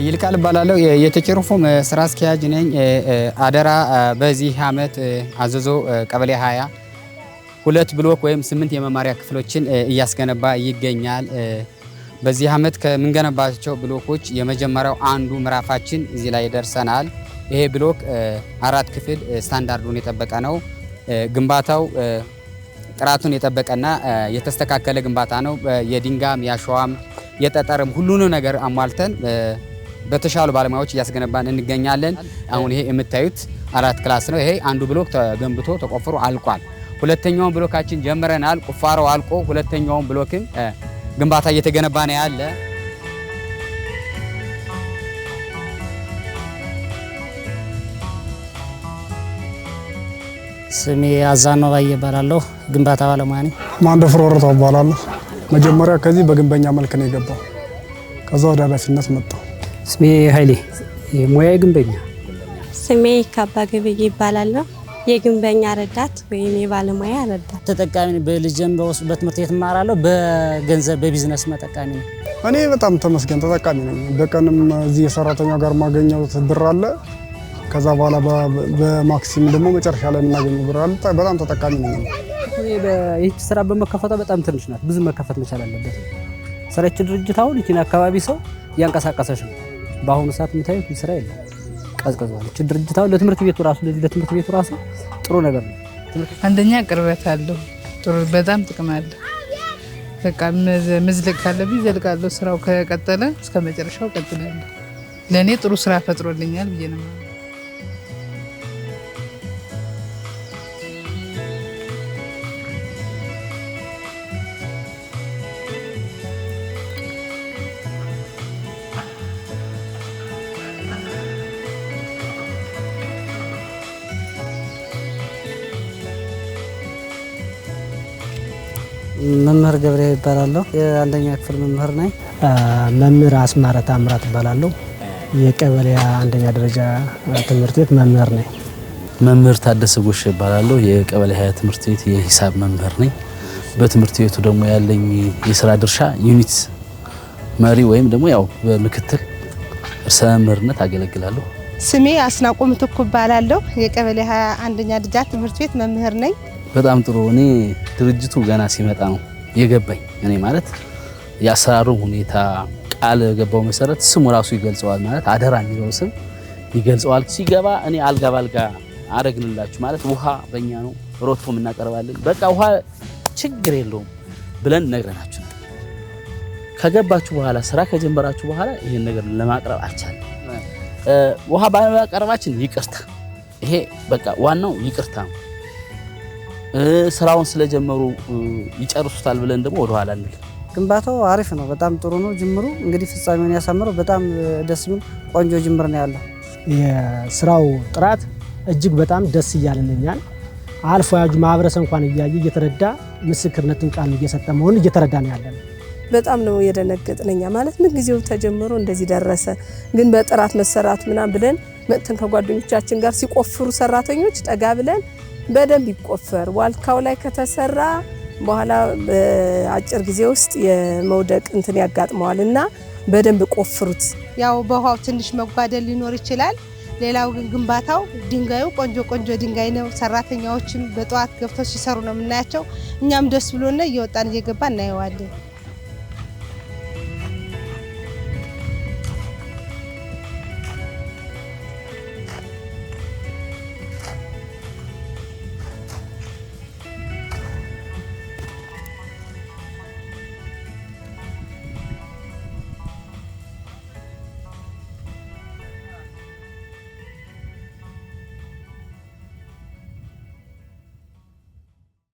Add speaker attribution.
Speaker 1: ይልቃል ባላለው የተቸሮፎም ስራ አስኪያጅ ነኝ። አደራ በዚህ አመት አዘዞ ቀበሌ 20 ሁለት ብሎክ ወይም 8 የመማሪያ ክፍሎችን እያስገነባ ይገኛል። በዚህ አመት ከምንገነባቸው ብሎኮች የመጀመሪያው አንዱ ምዕራፋችን እዚህ ላይ ደርሰናል። ይሄ ብሎክ 4 ክፍል ስታንዳርዱን የጠበቀ ነው። ግንባታው ጥራቱን የጠበቀና የተስተካከለ ግንባታ ነው። የድንጋም ያሸዋም የጠጠርም ሁሉንም ነገር አሟልተን በተሻሉ ባለሙያዎች እያስገነባን እንገኛለን። አሁን ይሄ የምታዩት 4 ክላስ ነው። ይሄ አንዱ ብሎክ ተገንብቶ ተቆፍሮ አልቋል። ሁለተኛውን ብሎካችን ጀምረናል። ቁፋሮ አልቆ ሁለተኛውን ብሎክም ግንባታ እየተገነባ ነው ያለ።
Speaker 2: ስሜ አዛነው ባየ እባላለሁ። ግንባታ ባለሙያ ነኝ።
Speaker 3: ማንደፍሮ ወረታው እባላለሁ። መጀመሪያ ከዚህ በግንበኛ መልክ ነው የገባው። ከዛ ወደ ኃላፊነት መጣሁ።
Speaker 4: ስሜ ኃይሌ የሙያ ግንበኛ።
Speaker 5: ስሜ ካባ ገበይ ይባላለሁ። የግንበኛ ረዳት ወይም የባለሙያ ረዳት
Speaker 2: ተጠቃሚ ነኝ። በልጅም በትምህርት ቤት እማራለሁ። በገንዘብ በቢዝነስ ተጠቃሚ ነኝ።
Speaker 3: እኔ በጣም ተመስገን ተጠቃሚ ነኝ። በቀንም እዚህ የሰራተኛው ጋር ማገኘው ብር አለ። ከዛ በኋላ በማክሲም ደግሞ መጨረሻ ላይ የምናገኘው ብር አለ። በጣም ተጠቃሚ ነኝ።
Speaker 4: ይህ ስራ በመከፈቷ በጣም ትንሽ ናት። ብዙ መከፈት መቻል አለበት። ስራች ድርጅት አሁን ይህን አካባቢ ሰው እያንቀሳቀሰች ነው። በአሁኑ ሰዓት የምታዩት ስራ የለም፣ ቀዝቅዟል። ይህች ድርጅት አሁን ለትምህርት ቤቱ ራሱ ጥሩ ነገር ነው።
Speaker 6: አንደኛ ቅርበት አለው፣ ጥሩ በጣም ጥቅም አለ። በቃ መዝለቅ ካለብኝ ዘልቃለሁ። ስራው ከቀጠለ እስከ መጨረሻው ቀጥላለሁ። ለእኔ ጥሩ ስራ ፈጥሮልኛል ብዬ ነው።
Speaker 2: መምህር ገብሬ ይባላለሁ። የአንደኛ ክፍል መምህር ነኝ።
Speaker 4: መምህር አስማረ ታምራት ይባላለሁ። የቀበሌ አንደኛ ደረጃ ትምህርት ቤት መምህር ነኝ።
Speaker 7: መምህር ታደሰ ጎሽ ይባላለሁ። የቀበሌ 20 ትምህርት ቤት የሂሳብ መምህር ነኝ። በትምህርት ቤቱ ደግሞ ያለኝ የስራ ድርሻ ዩኒት መሪ ወይም ደግሞ ያው በምክትል ርዕሰ መምህርነት አገለግላለሁ።
Speaker 8: ስሜ አስናቆ ምትኩ ይባላለሁ። የቀበሌ 20 አንደኛ ደረጃ ትምህርት ቤት መምህር ነኝ።
Speaker 7: በጣም ጥሩ። እኔ ድርጅቱ ገና ሲመጣ ነው የገባኝ። እኔ ማለት የአሰራሩ ሁኔታ ቃል የገባው መሰረት ስሙ ራሱ ይገልጸዋል። ማለት አደራ የሚለው ስም ይገልጸዋል። ሲገባ እኔ አልጋ ባልጋ አረግንላችሁ ማለት ውሃ በእኛ ነው፣ ሮቶም እናቀርባለን። በቃ ውሃ ችግር የለውም ብለን ነግረናችሁ ነው። ከገባችሁ በኋላ ስራ ከጀመራችሁ በኋላ ይሄን ነገር ለማቅረብ አልቻለም። ውሃ ባለማቅረባችን ይቅርታ፣ ይሄ በቃ ዋናው ይቅርታ ነው። ስራውን ስለጀመሩ ይጨርሱታል ብለን ደግሞ ወደ ኋላ አንል።
Speaker 2: ግንባታው አሪፍ ነው፣ በጣም ጥሩ ነው። ጅምሩ እንግዲህ ፍጻሜውን ያሳምረው። በጣም ደስ የሚል ቆንጆ ጅምር ነው ያለው።
Speaker 4: የስራው ጥራት እጅግ በጣም ደስ እያለኛል። አልፎ ያጁ ማህበረሰብ እንኳን እያየ እየተረዳ ምስክርነትን ቃል እየሰጠ መሆኑን እየተረዳ ነው ያለን።
Speaker 8: በጣም ነው የደነገጥነኛ። ማለት ምን ጊዜው ተጀምሮ እንደዚህ ደረሰ፣ ግን በጥራት መሰራት ምናምን ብለን መጥተን ከጓደኞቻችን ጋር ሲቆፍሩ ሰራተኞች ጠጋ ብለን በደንብ ይቆፈር፣ ዋልካው ላይ ከተሰራ በኋላ በአጭር ጊዜ ውስጥ የመውደቅ እንትን ያጋጥመዋልና በደንብ ቆፍሩት።
Speaker 9: ያው በውሃው ትንሽ መጓደል ሊኖር ይችላል። ሌላው ግን ግንባታው ድንጋዩ ቆንጆ ድንጋይ ነው። ሰራተኛዎችም በጠዋት ገብተው ሲሰሩ ነው የምናያቸው። እኛም ደስ ብሎና እየወጣን እየገባን እናየዋለን።